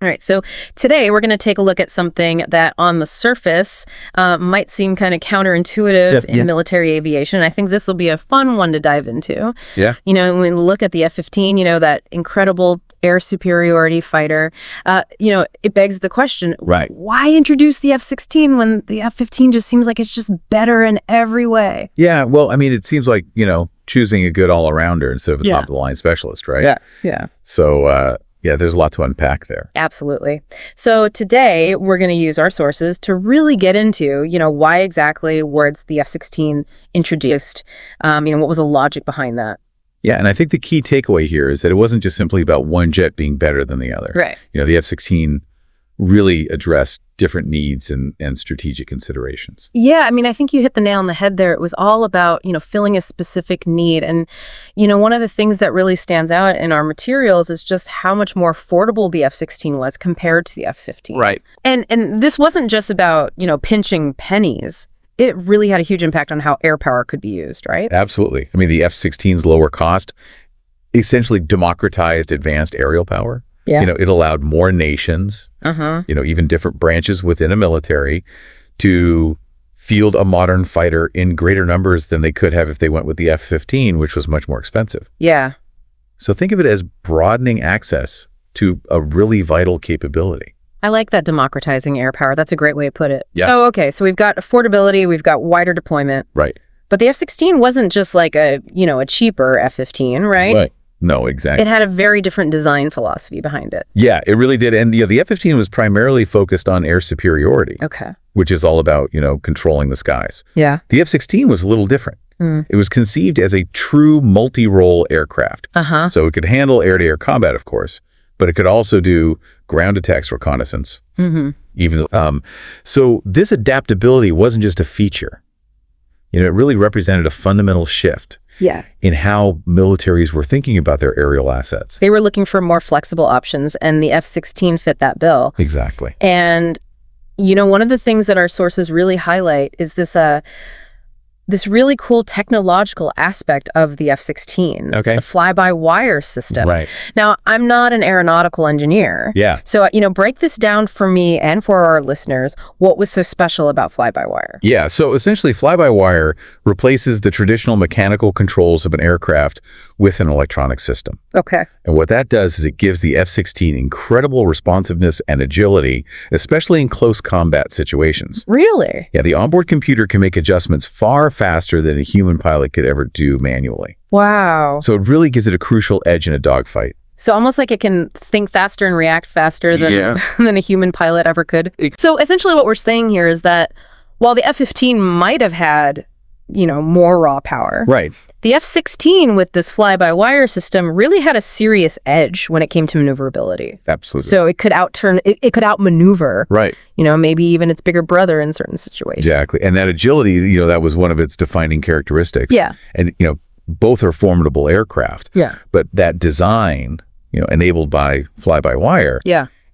All right, so today we're going to take a look at something that on the surface might seem kind of counterintuitive in military aviation. I think this will be a fun one to dive into. Yeah. You know, when we look at the F-15, that incredible air superiority fighter, it begs the question, right, why introduce the F-16 when the F-15 just seems like it's just better in every way? Yeah, well, I mean, it seems like, choosing a good all-arounder instead of a top-of-the-line specialist, right? Yeah. So, there's a lot to unpack there. Absolutely. So today we're going to use our sources to really get into, why exactly was the F-16 introduced? What was the logic behind that? Yeah, and I think the key takeaway here is that it wasn't just simply about one jet being better than the other. Right. The F-16 really addressed different needs and strategic considerations. Yeah, I mean, I think you hit the nail on the head there. It was all about, filling a specific need. And, one of the things that really stands out in our materials is just how much more affordable the F-16 was compared to the F-15. Right. And this wasn't just about, pinching pennies. It really had a huge impact on how air power could be used, right? Absolutely. I mean, the F-16's lower cost essentially democratized advanced aerial power. Yeah. It allowed more nations, even different branches within a military to field a modern fighter in greater numbers than they could have if they went with the F-15, which was much more expensive. Yeah. So think of it as broadening access to a really vital capability. I like that, democratizing air power. That's a great way to put it. Yeah. So we've got affordability, we've got wider deployment. Right. But the F-16 wasn't just like a cheaper F-15, right? Right. No, exactly. It had a very different design philosophy behind it. Yeah, it really did. And the F-15 was primarily focused on air superiority. Okay. Which is all about, controlling the skies. Yeah. The F-16 was a little different. It was conceived as a true multi-role aircraft. So it could handle air-to-air combat, of course, but it could also do ground attacks, reconnaissance. So this adaptability wasn't just a feature. It really represented a fundamental shift. Yeah. In how militaries were thinking about their aerial assets. They were looking for more flexible options, and the F-16 fit that bill. Exactly. And, one of the things that our sources really highlight is this really cool technological aspect of the F-16. Okay. The fly-by-wire system. Right. Now, I'm not an aeronautical engineer. Yeah. So, break this down for me and for our listeners. What was so special about fly-by-wire? Yeah. So essentially, fly-by-wire replaces the traditional mechanical controls of an aircraft with an electronic system. Okay. And what that does is it gives the F-16 incredible responsiveness and agility, especially in close combat situations. Really? Yeah. The onboard computer can make adjustments far faster than a human pilot could ever do manually. Wow. So it really gives it a crucial edge in a dogfight. So almost like it can think faster and react faster than, than a human pilot ever could. So essentially what we're saying here is that while the F-15 might have had, more raw power, right, the F-16 with this fly-by-wire system really had a serious edge when it came to maneuverability. Absolutely. So it could it could outmaneuver, right, maybe even its bigger brother in certain situations. Exactly. And that agility, that was one of its defining characteristics. Yeah. And, both are formidable aircraft. Yeah. But that design, enabled by fly-by-wire,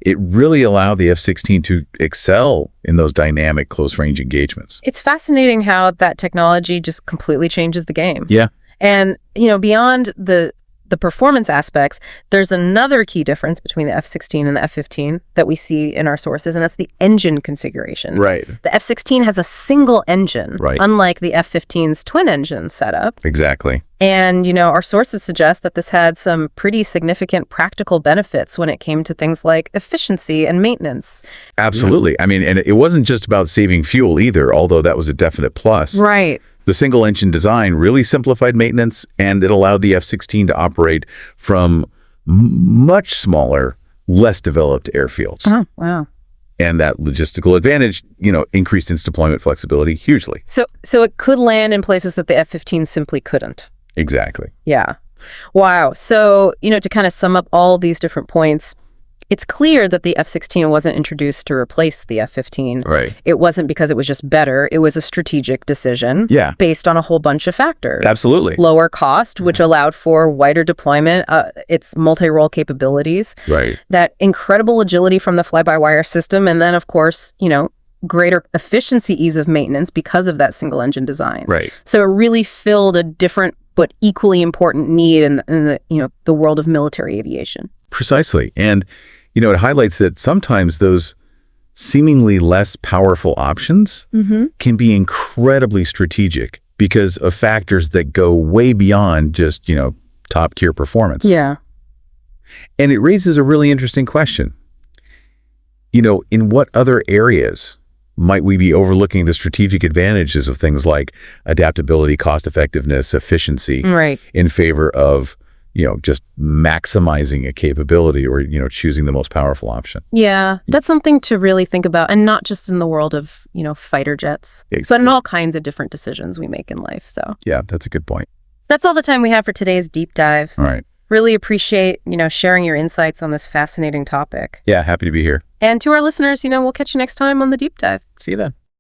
it really allowed the F-16 to excel in those dynamic close-range engagements. It's fascinating how that technology just completely changes the game. Yeah. And, beyond the performance aspects, there's another key difference between the F-16 and the F-15 that we see in our sources, and that's the engine configuration. Right. The F-16 has a single engine, right, unlike the F-15's twin engine setup. Exactly. And, our sources suggest that this had some pretty significant practical benefits when it came to things like efficiency and maintenance. Absolutely. I mean, and it wasn't just about saving fuel either, although that was a definite plus. Right. The single-engine design really simplified maintenance, and it allowed the F-16 to operate from much smaller, less developed airfields. Oh, wow. And that logistical advantage, increased its deployment flexibility hugely. So it could land in places that the F-15 simply couldn't. Exactly. Yeah. Wow. So, to kind of sum up all these different points, it's clear that the F-16 wasn't introduced to replace the F-15. Right. It wasn't because it was just better. It was a strategic decision based on a whole bunch of factors. Absolutely. Lower cost, which allowed for wider deployment, its multi-role capabilities. Right. That incredible agility from the fly-by-wire system. And then, of course, greater efficiency, ease of maintenance because of that single engine design. Right. So it really filled a different but equally important need in the world of military aviation. Precisely. And It highlights that sometimes those seemingly less powerful options can be incredibly strategic because of factors that go way beyond just, top-tier performance. Yeah. And it raises a really interesting question. In what other areas might we be overlooking the strategic advantages of things like adaptability, cost-effectiveness, efficiency in favor of, just maximizing a capability or, choosing the most powerful option? Yeah, that's something to really think about, and not just in the world of, fighter jets, but in all kinds of different decisions we make in life. So yeah, that's a good point. That's all the time we have for today's deep dive. All right. Really appreciate, sharing your insights on this fascinating topic. Yeah, happy to be here. And to our listeners, we'll catch you next time on the deep dive. See you then.